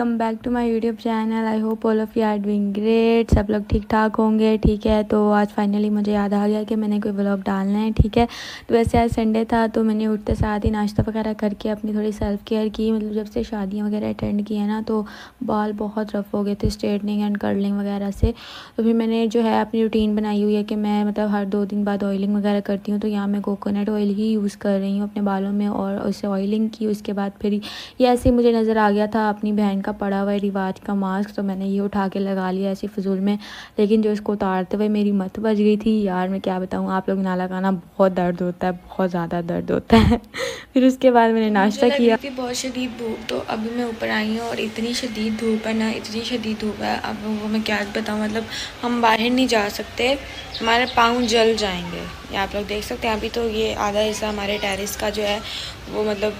Welcome back to my YouTube channel. I hope all of you are doing great. सब लोग ठीक ठाक होंगे। ठीक है, तो आज फाइनली मुझे याद आ गया कि मैंने कोई व्लॉग डालना है। ठीक है, तो वैसे आज संडे था तो मैंने उठते साथ ही नाश्ता वगैरह करके अपनी थोड़ी सेल्फ़ केयर की। मतलब जब से शादियाँ वगैरह अटेंड की है ना, तो बाल बहुत रफ़ हो गए थे स्ट्रेटनिंग एंड कर्लिंग वगैरह से। तो फिर मैंने जो है अपनी रूटीन बनाई हुई है कि मैं मतलब हर 2 दिन बाद ऑयलिंग वगैरह करती हूँ। तो यहाँ मैं कोकोनट ऑयल ही यूज़ कर रही हूँ अपने बालों में और उससे ऑयलिंग की। उसके बाद फिर ये ऐसे ही मुझे नज़र आ गया था अपनी बहन का पड़ा हुआ है रिवाज का मास्क, तो मैंने ये उठा के लगा लिया ऐसी फ़िज़ूल में। लेकिन जो इसको उतारते हुए मेरी मत बज गई थी यार, मैं क्या बताऊँ आप लोग, ना लगाना बहुत दर्द होता है, बहुत ज़्यादा दर्द होता है। फिर उसके बाद मैंने नाश्ता किया। थी बहुत शदीद धूप, तो अभी मैं ऊपर आई हूँ और इतनी शदीद धूप है ना, इतनी शदीद धूप है। अब वो मैं क्या बताऊँ, मतलब हम बाहर नहीं जा सकते, हमारे पाँव जल जाएंगे। ये आप लोग देख सकते हैं। अभी तो ये आधा हिस्सा हमारे टेरेस का जो है वो मतलब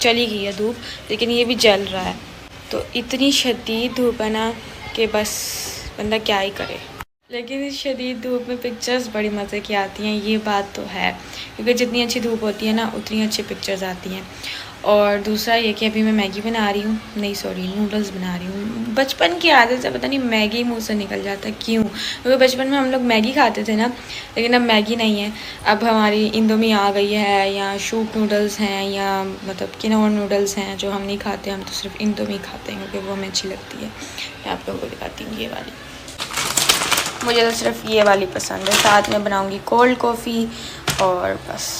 चली गई है धूप, लेकिन ये भी जल रहा है। तो इतनी शदीद धूप है ना कि बस बंदा क्या ही करे। लेकिन इस शदीद धूप में पिक्चर्स बड़ी मज़े की आती हैं, ये बात तो है, क्योंकि जितनी अच्छी धूप होती है ना उतनी अच्छी पिक्चर्स आती हैं। और दूसरा ये कि अभी मैं मैगी बना रही हूँ, नहीं सॉरी नूडल्स बना रही हूँ। बचपन की आदत से पता नहीं मैगी मुंह से निकल जाता है क्यों, क्योंकि बचपन में हम लोग मैगी खाते थे ना, लेकिन अब मैगी नहीं है। अब हमारी इंडोमी आ गई है, या शूप नूडल्स हैं, या मतलब किनोर नूडल्स हैं जो हम नहीं खाते। हम तो सिर्फ इंडोमी खाते हैं क्योंकि वो हमें अच्छी लगती है। मैं आप लोगों को दिखाती हूँ, ये वाली मुझे तो सिर्फ ये वाली पसंद है। साथ में बनाऊंगी कोल्ड कॉफ़ी और बस।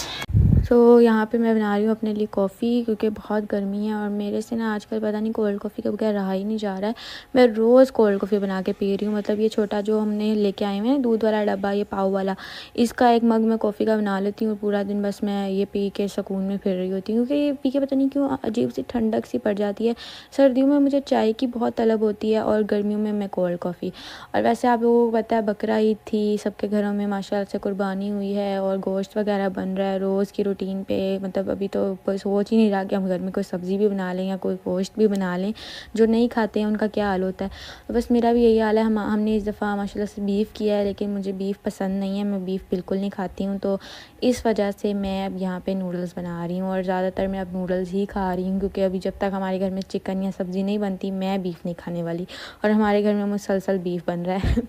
तो यहाँ पे मैं बना रही हूँ अपने लिए कॉफ़ी, क्योंकि बहुत गर्मी है और मेरे से ना आजकल पता नहीं कोल्ड कॉफ़ी के बगैर रहा ही नहीं जा रहा है। मैं रोज़ कोल्ड कॉफ़ी बना के पी रही हूँ। मतलब ये छोटा जो हमने लेके आए हुए हैं दूध वाला डब्बा, ये पाव वाला, इसका एक मग मैं कॉफ़ी का बना लेती हूँ। पूरा दिन बस मैं ये पी के सुकून में फिर रही होती हूँ, क्योंकि ये पी के पता नहीं क्यों अजीब सी ठंडक सी पड़ जाती है। सर्दियों में मुझे चाय की बहुत तलब होती है और गर्मियों में मैं कोल्ड कॉफ़ी। और वैसे आप लोगों को पता है बकरा ईद थी, सबके घरों में माशाल्लाह से कुर्बानी हुई है और गोश्त वगैरह बन रहा है रोज़ की रूटीन पे। मतलब अभी तो कोई सोच ही नहीं रहा कि हम घर में कोई सब्ज़ी भी बना लें या कोई गोश्त भी बना लें। जो नहीं खाते हैं उनका क्या हाल होता है। तो बस मेरा भी यही हाल है। हमने इस दफ़ा माशाल्लाह से बीफ़ किया है, लेकिन मुझे बीफ़ पसंद नहीं है, मैं बीफ़ बिल्कुल नहीं खाती हूँ। तो इस वजह से मैं अब यहाँ पे नूडल्स बना रही हूँ और ज़्यादातर मैं अब नूडल्स ही खा रही हूँ, क्योंकि अभी जब तक हमारे घर में चिकन या सब्ज़ी नहीं बनती मैं बीफ़ नहीं खाने वाली। और हमारे घर में मुसलसल बीफ़ बन रहा है।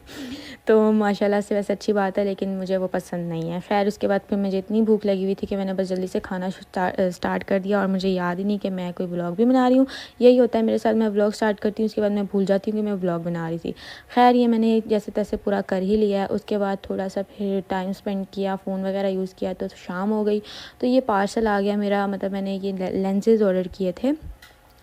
तो माशाल्लाह से वैसे अच्छी बात है, लेकिन मुझे वो पसंद नहीं है। खैर उसके बाद फिर मुझे इतनी भूख लगी हुई थी कि मैंने बस जल्दी से खाना स्टार्ट कर दिया और मुझे याद ही नहीं कि मैं कोई व्लॉग भी बना रही हूँ। यही होता है मेरे साथ, मैं व्लॉग स्टार्ट करती हूँ उसके बाद मैं भूल जाती हूँ कि मैं व्लॉग बना रही थी। खैर ये मैंने जैसे तैसे पूरा कर ही लिया है। उसके बाद थोड़ा सा फिर टाइम स्पेंड किया, फ़ोन वगैरह यूज़ किया, तो शाम हो गई। तो ये पार्सल आ गया मेरा, मतलब मैंने ये लेंसेज़ ऑर्डर किए थे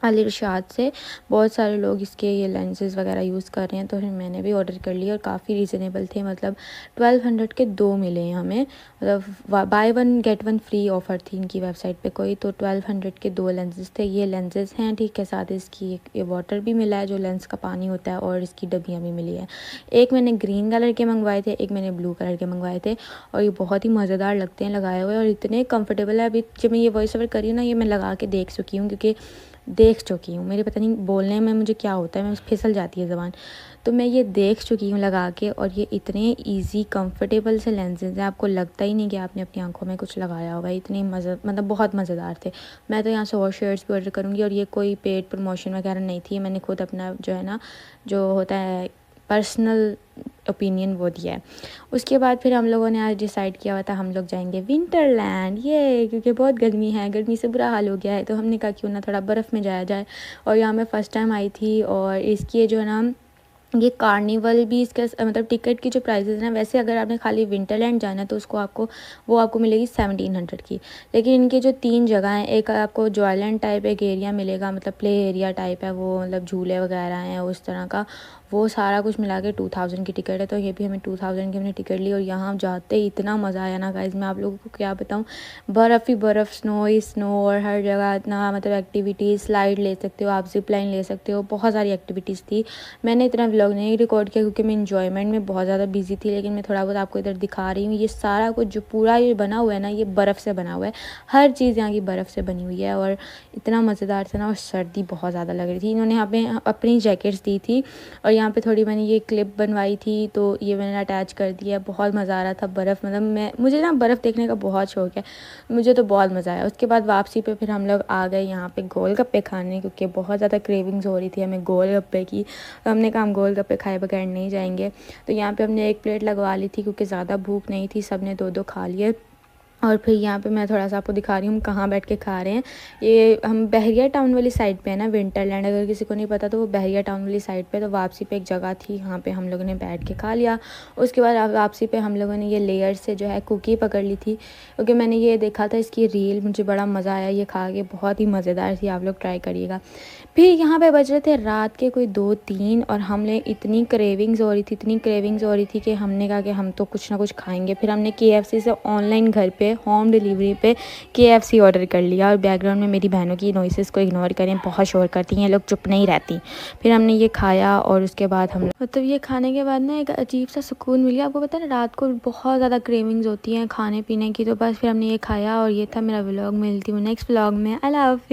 अली इरशाद से। बहुत सारे लोग इसके ये लेंसेज़ वगैरह यूज़ कर रहे हैं, तो फिर मैंने भी ऑर्डर कर लिया और काफ़ी रीज़नेबल थे। मतलब 1200 के 2 मिले हैं हमें, मतलब बाय 1 गेट 1 फ्री ऑफ़र थी इनकी वेबसाइट पे कोई। तो 1200 के 2 लेंसेज़ थे। ये लेंसेज़ हैं, ठीक है, साथ इसकी एक ये वाटर भी मिला है जो लेंस का पानी होता है, और इसकी डब्बियाँ भी मिली है। एक मैंने ग्रीन कलर के मंगवाए थे, एक मैंने ब्लू कलर के मंगवाए थे, और ये बहुत ही मज़ेदार लगते हैं लगाए हुए और इतने कम्फर्टेबल है। अभी जब मैं ये वॉइस ओवर कर रही हूँ ना, ये मैं लगा के देख चुकी हूँ, क्योंकि देख चुकी हूँ, मेरे पता नहीं बोलने में मुझे क्या होता है, मैं फिसल जाती है ज़बान। तो मैं ये देख चुकी हूँ लगा के, और ये इतने इजी कंफर्टेबल से लेंसेज हैं, आपको लगता ही नहीं कि आपने अपनी आंखों में कुछ लगाया होगा। इतनी मतलब बहुत मज़ेदार थे। मैं तो यहाँ से और शर्ट्स भी ऑर्डर करूँगी, और ये कोई पेड प्रमोशन वगैरह नहीं थी, मैंने खुद अपना जो है ना, जो होता है पर्सनल ओपिनियन वो दिया है। उसके बाद फिर हम लोगों ने आज डिसाइड किया हुआ था हम लोग जाएंगे विंटरलैंड, ये क्योंकि बहुत गर्मी है, गर्मी से बुरा हाल हो गया है। तो हमने कहा क्यों ना थोड़ा बर्फ़ में जाया जाए। और यहाँ मैं फ़र्स्ट टाइम आई थी, और इसकी जो है ना ये कार्निवल भी इसका मतलब टिकट की जो प्राइसेस हैं, वैसे अगर आपने खाली विंटरलैंड जाना है तो उसको आपको मिलेगी 1700 की। लेकिन इनकी जो 3 जगह हैं, एक आपको जॉयलैंड टाइप एक एरिया मिलेगा, मतलब प्ले एरिया टाइप है वो, मतलब झूले वगैरह हैं उस तरह का, वो सारा कुछ मिला के 2000 की टिकट है। तो ये भी हमें 2000 की हमने टिकट ली, और यहाँ जाते ही इतना मज़ा आया ना गाइज़, मैं आप लोगों को क्या बताऊँ। बर्फ़ ही बर्फ़, स्नो ही स्नो, और हर जगह इतना मतलब एक्टिविटीज़, स्लाइड ले सकते हो आप, जिप लाइन ले सकते हो, बहुत सारी एक्टिविटीज़ थी। मैंने इतना व्लॉग नहीं रिकॉर्ड किया क्योंकि मैं इन्जॉयमेंट में बहुत ज़्यादा बिजी थी, लेकिन मैं थोड़ा बहुत आपको इधर दिखा रही हूँ। ये सारा कुछ जो पूरा ये बना हुआ है ना, ये बर्फ़ से बना हुआ है, हर चीज़ यहाँ की बर्फ़ से बनी हुई है, और इतना मज़ेदार था ना। और सर्दी बहुत ज़्यादा लग रही थी। इन्होंने यहाँ पे अपनी जैकेट्स दी थी, और यहाँ यहाँ पे थोड़ी मैंने ये क्लिप बनवाई थी तो ये मैंने अटैच कर दिया। बहुत मज़ा आ रहा था बर्फ़, मतलब मुझे ना बर्फ़ देखने का बहुत शौक़ है, मुझे तो बहुत मज़ा आया। उसके बाद वापसी पे फिर हम लोग आ गए यहाँ पे गोलगप्पे खाने, क्योंकि बहुत ज़्यादा क्रेविंग्स हो रही थी हमें गोलगप्पे की। तो हमने कहा हम गोलगप्पे खाए बगैर नहीं जाएंगे। तो यहाँ पे हमने एक प्लेट लगवा ली थी क्योंकि ज़्यादा भूख नहीं थी, सब ने 2-2 खा लिए। और फिर यहाँ पे मैं थोड़ा सा आपको दिखा रही हूँ हम कहाँ बैठ के खा रहे हैं। ये हम बहरिया टाउन वाली साइड पे है ना, विंटरलैंड, अगर किसी को नहीं पता तो वो बहरिया टाउन वाली साइड पे। तो वापसी पे एक जगह थी, वहाँ पे हम लोगों ने बैठ के खा लिया। उसके बाद वापसी पे हम लोगों ने ये लेयर से जो है कुकी पकड़ ली थी, क्योंकि मैंने ये देखा था इसकी रील, मुझे बड़ा मज़ा आया ये खा के, बहुत ही मज़ेदार थी, आप लोग ट्राई करिएगा। फिर यहाँ पे बज रहे थे रात के कोई 2-3 और हमने इतनी क्रेविंग्स हो रही थी कि हमने कहा कि हम तो कुछ ना कुछ खाएंगे। फिर हमने KFC से ऑनलाइन घर पे होम डिलीवरी पे KFC ऑर्डर कर लिया। और बैकग्राउंड में मेरी बहनों की नॉइसेस को इग्नोर करें, बहुत शोर करती हैं, लोग चुप नहीं रहती। फिर हमने ये खाया और उसके बाद हम मतलब ये खाने के बाद ना एक अजीब सा सुकून मिल गया। आपको पता है ना रात को बहुत ज़्यादा क्रेविंग्स होती हैं खाने पीने की, तो बस फिर हमने ये खाया। और ये था मेरा व्लॉग, मिलती हूँ नेक्स्ट व्लॉग में। अल्लाह हाफ़िज़।